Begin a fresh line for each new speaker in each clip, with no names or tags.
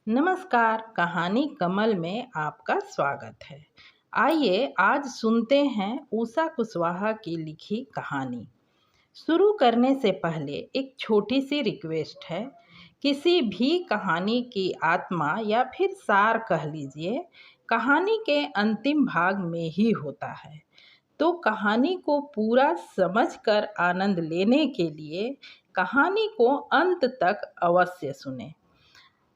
नमस्कार। कहानी कमल में आपका स्वागत है। आइए आज सुनते हैं उषा कुशवाहा की लिखी कहानी। शुरू करने से पहले एक छोटी सी रिक्वेस्ट है। किसी भी कहानी की आत्मा या फिर सार कह लीजिए, कहानी के अंतिम भाग में ही होता है। तो कहानी को पूरा समझकर आनंद लेने के लिए कहानी को अंत तक अवश्य सुनें।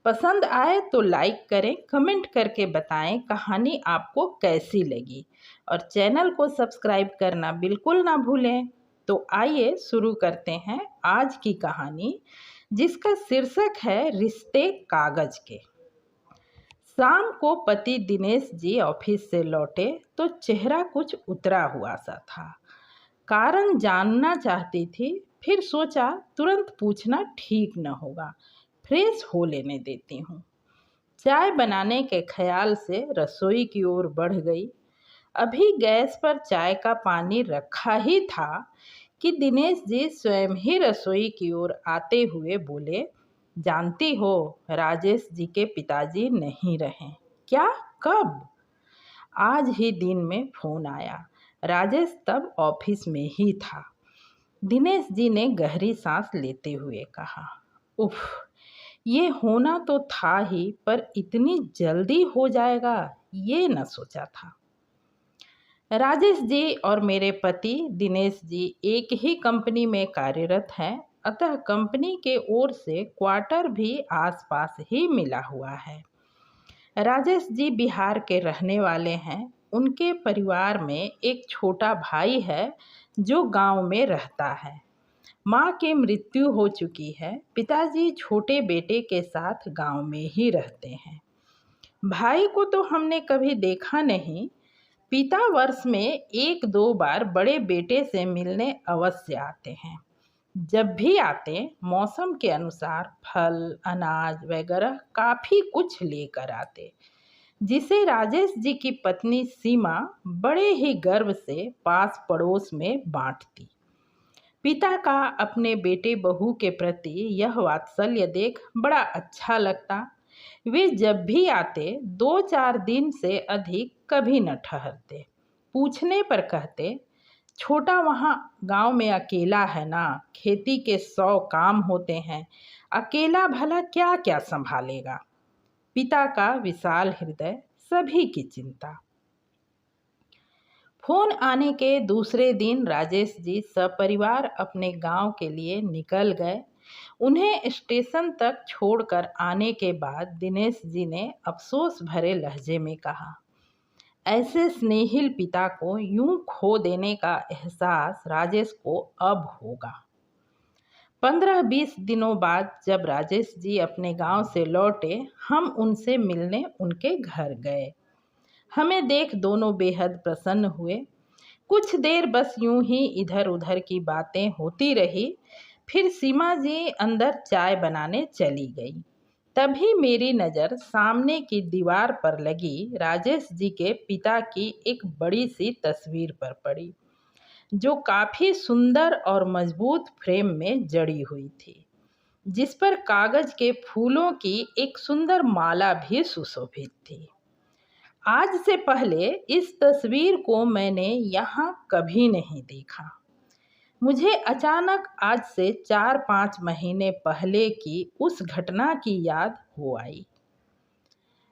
पसंद आए तो लाइक करें, कमेंट करके बताएं कहानी आपको कैसी लगी और चैनल को सब्सक्राइब करना बिल्कुल ना भूलें। तो आइए शुरू करते हैं आज की कहानी, जिसका शीर्षक है रिश्ते कागज के। शाम को पति दिनेश जी ऑफिस से लौटे तो चेहरा कुछ उतरा हुआ सा था। कारण जानना चाहती थी, फिर सोचा तुरंत पूछना ठीक न होगा, फ्रेश हो लेने देती हूँ। चाय बनाने के ख्याल से रसोई की ओर बढ़ गई। अभी गैस पर चाय का पानी रखा ही था कि दिनेश जी स्वयं ही रसोई की ओर आते हुए बोले, जानती हो राजेश जी के पिताजी नहीं रहे। क्या? कब? आज ही दिन में फोन आया। राजेश तब ऑफिस में ही था। दिनेश जी ने गहरी सांस लेते हुए कहा, उफ, ये होना तो था ही, पर इतनी जल्दी हो जाएगा ये न सोचा था। राजेश जी और मेरे पति दिनेश जी एक ही कंपनी में कार्यरत हैं, अतः कंपनी के ओर से क्वार्टर भी आसपास ही मिला हुआ है। राजेश जी बिहार के रहने वाले हैं। उनके परिवार में एक छोटा भाई है जो गांव में रहता है। माँ की मृत्यु हो चुकी है। पिताजी छोटे बेटे के साथ गांव में ही रहते हैं। भाई को तो हमने कभी देखा नहीं। पिता वर्ष में एक दो बार बड़े बेटे से मिलने अवश्य आते हैं। जब भी आते मौसम के अनुसार फल अनाज वगैरह काफ़ी कुछ लेकर आते, जिसे राजेश जी की पत्नी सीमा बड़े ही गर्व से पास पड़ोस में बांटती। पिता का अपने बेटे बहू के प्रति यह वात्सल्य देख बड़ा अच्छा लगता। वे जब भी आते 2-4 दिन से अधिक कभी न ठहरते। पूछने पर कहते, छोटा वहाँ गांव में अकेला है ना, खेती के 100 काम होते हैं, अकेला भला क्या क्या संभालेगा। पिता का विशाल हृदय, सभी की चिंता। फोन आने के दूसरे दिन राजेश जी सपरिवार अपने गांव के लिए निकल गए। उन्हें स्टेशन तक छोड़कर आने के बाद दिनेश जी ने अफसोस भरे लहजे में कहा, ऐसे स्नेहिल पिता को यूं खो देने का एहसास राजेश को अब होगा। 15-20 दिनों बाद जब राजेश जी अपने गांव से लौटे, हम उनसे मिलने उनके घर गए। हमें देख दोनों बेहद प्रसन्न हुए। कुछ देर बस यूं ही इधर उधर की बातें होती रही। फिर सीमा जी अंदर चाय बनाने चली गई। तभी मेरी नज़र सामने की दीवार पर लगी राजेश जी के पिता की एक बड़ी सी तस्वीर पर पड़ी, जो काफ़ी सुंदर और मजबूत फ्रेम में जड़ी हुई थी, जिस पर कागज के फूलों की एक सुंदर माला भी सुशोभित थी। आज से पहले इस तस्वीर को मैंने यहाँ कभी नहीं देखा। मुझे अचानक आज से 4-5 महीने पहले की उस घटना की याद हो आई।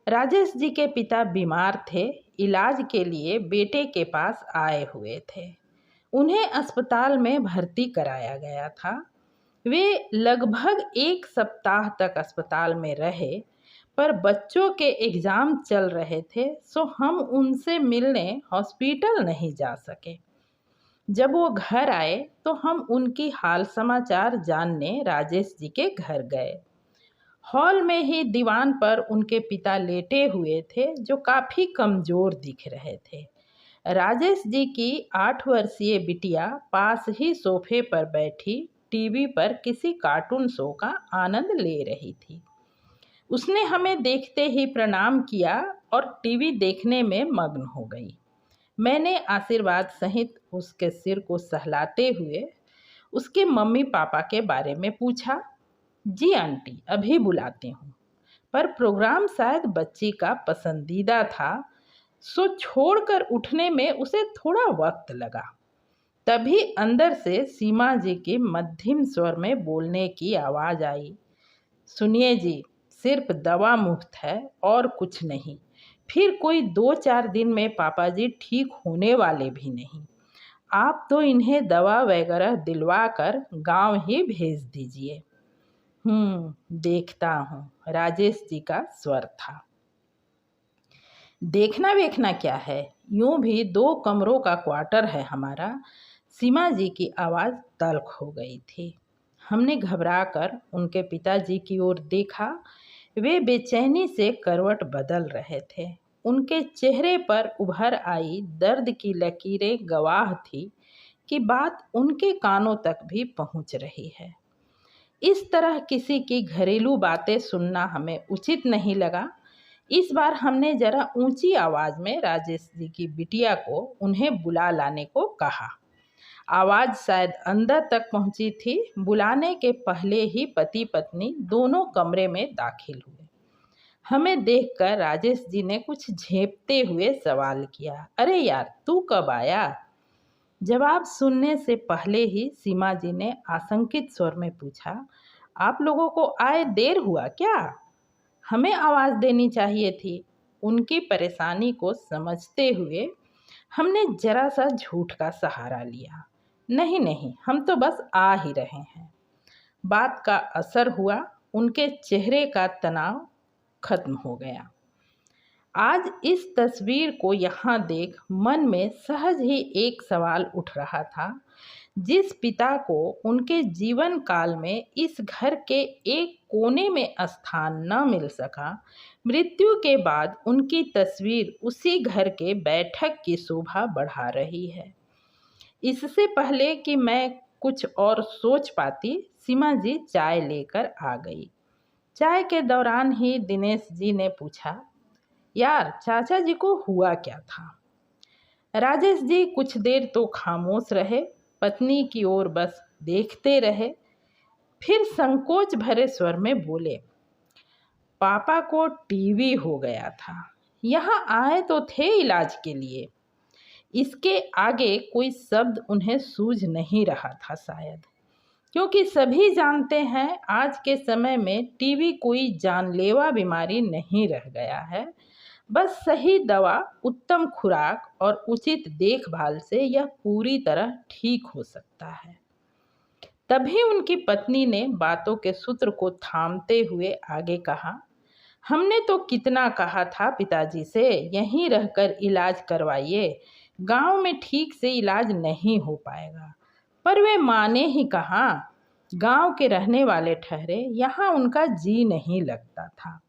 राजेश जी के पिता बीमार थे, इलाज के लिए बेटे के पास आए हुए थे। उन्हें अस्पताल में भर्ती कराया गया था। वे लगभग 1 सप्ताह तक अस्पताल में रहे, पर बच्चों के एग्ज़ाम चल रहे थे, सो हम उनसे मिलने हॉस्पिटल नहीं जा सके। जब वो घर आए तो हम उनकी हाल समाचार जानने राजेश जी के घर गए। हॉल में ही दीवान पर उनके पिता लेटे हुए थे, जो काफ़ी कमज़ोर दिख रहे थे। राजेश जी की 8 वर्षीय बिटिया पास ही सोफे पर बैठी टीवी पर किसी कार्टून शो का आनंद ले रही थी। उसने हमें देखते ही प्रणाम किया और टीवी देखने में मग्न हो गई। मैंने आशीर्वाद सहित उसके सिर को सहलाते हुए उसके मम्मी पापा के बारे में पूछा। जी आंटी, अभी बुलाती हूँ। पर प्रोग्राम शायद बच्ची का पसंदीदा था, सो छोड़कर उठने में उसे थोड़ा वक्त लगा। तभी अंदर से सीमा जी की मध्यम स्वर में बोलने की आवाज़ आई, सुनिए जी, सिर्फ दवा मुफ्त है और कुछ नहीं। फिर कोई 2-4 दिन में पापा जी ठीक होने वाले भी नहीं। आप तो इन्हें दवा वगैरह दिलवा कर गाँव ही भेज दीजिए। देखता हूँ, राजेश जी का स्वर था। देखना वेखना क्या है, यूं भी 2 कमरों का क्वार्टर है हमारा। सीमा जी की आवाज़ तल्ख हो गई थी। हमने घबराकर उनके पिताजी की ओर देखा। वे बेचैनी से करवट बदल रहे थे। उनके चेहरे पर उभर आई दर्द की लकीरें गवाह थी कि बात उनके कानों तक भी पहुंच रही है। इस तरह किसी की घरेलू बातें सुनना हमें उचित नहीं लगा। इस बार हमने जरा ऊंची आवाज़ में राजेश जी की बिटिया को उन्हें बुला लाने को कहा। आवाज़ शायद अंदर तक पहुंची थी। बुलाने के पहले ही पति पत्नी दोनों कमरे में दाखिल हुए। हमें देखकर राजेश जी ने कुछ झेंपते हुए सवाल किया, अरे यार, तू कब आया? जवाब सुनने से पहले ही सीमा जी ने आशंकित स्वर में पूछा, आप लोगों को आए देर हुआ क्या? हमें आवाज़ देनी चाहिए थी। उनकी परेशानी को समझते हुए हमने जरा सा झूठ का सहारा लिया, नहीं नहीं, हम तो बस आ ही रहे हैं। बात का असर हुआ। उनके चेहरे का तनाव खत्म हो गया। आज इस तस्वीर को यहाँ देख मन में सहज ही एक सवाल उठ रहा था। जिस पिता को उनके जीवन काल में इस घर के एक कोने में स्थान न मिल सका, मृत्यु के बाद उनकी तस्वीर उसी घर के बैठक की शोभा बढ़ा रही है। इससे पहले कि मैं कुछ और सोच पाती, सीमा जी चाय लेकर आ गई। चाय के दौरान ही दिनेश जी ने पूछा, यार, चाचा जी को हुआ क्या था? राजेश जी कुछ देर तो खामोश रहे, पत्नी की ओर बस देखते रहे। फिर संकोच भरे स्वर में बोले, पापा को टीबी हो गया था। यहाँ आए तो थे इलाज के लिए। इसके आगे कोई शब्द उन्हें सूझ नहीं रहा था शायद, क्योंकि सभी जानते हैं आज के समय में टीबी कोई जानलेवा बीमारी नहीं रह गया है। बस सही दवा, उत्तम खुराक और उचित देखभाल से यह पूरी तरह ठीक हो सकता है। तभी उनकी पत्नी ने बातों के सूत्र को थामते हुए आगे कहा, हमने तो कितना कहा था पिताजी से, यहीं रहकर इलाज करवाइए, गांव में ठीक से इलाज नहीं हो पाएगा। पर वे माने ही कहाँ। गांव के रहने वाले ठहरे, यहाँ उनका जी नहीं लगता था।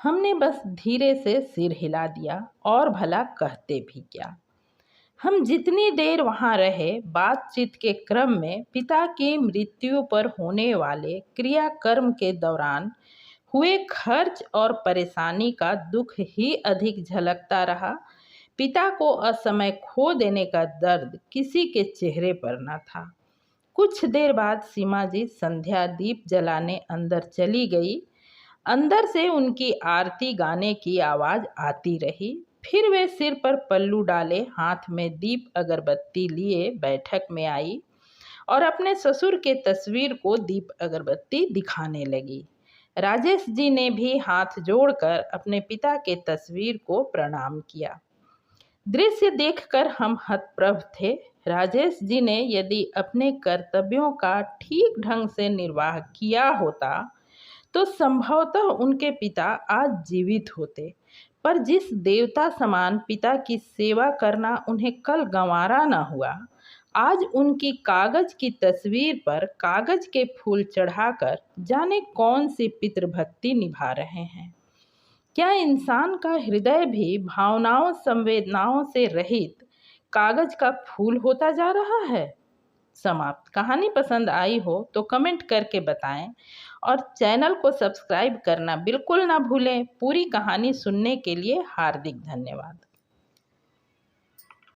हमने बस धीरे से सिर हिला दिया, और भला कहते भी क्या। हम जितनी देर वहाँ रहे, बातचीत के क्रम में पिता की मृत्यु पर होने वाले क्रियाकर्म के दौरान हुए खर्च और परेशानी का दुख ही अधिक झलकता रहा। पिता को असमय खो देने का दर्द किसी के चेहरे पर न था। कुछ देर बाद सीमा जी संध्या दीप जलाने अंदर चली गई। अंदर से उनकी आरती गाने की आवाज़ आती रही। फिर वे सिर पर पल्लू डाले, हाथ में दीप अगरबत्ती लिए बैठक में आई और अपने ससुर के तस्वीर को दीप अगरबत्ती दिखाने लगी। राजेश जी ने भी हाथ जोड़कर अपने पिता के तस्वीर को प्रणाम किया। दृश्य देखकर हम हतप्रभ थे। राजेश जी ने यदि अपने कर्तव्यों का ठीक ढंग से निर्वाह किया होता तो संभवतः उनके पिता आज जीवित होते, पर जिस देवता समान पिता की सेवा करना उन्हें कल गंवारा न हुआ, आज उनकी कागज की तस्वीर पर कागज के फूल चढ़ाकर जाने कौन सी पितृभक्ति निभा रहे हैं। क्या इंसान का हृदय भी भावनाओं संवेदनाओं से रहित कागज का फूल होता जा रहा है? समाप्त। कहानी पसंद आई हो तो कमेंट करके बताएं और चैनल को सब्सक्राइब करना बिल्कुल ना भूलें। पूरी कहानी सुनने के लिए हार्दिक धन्यवाद।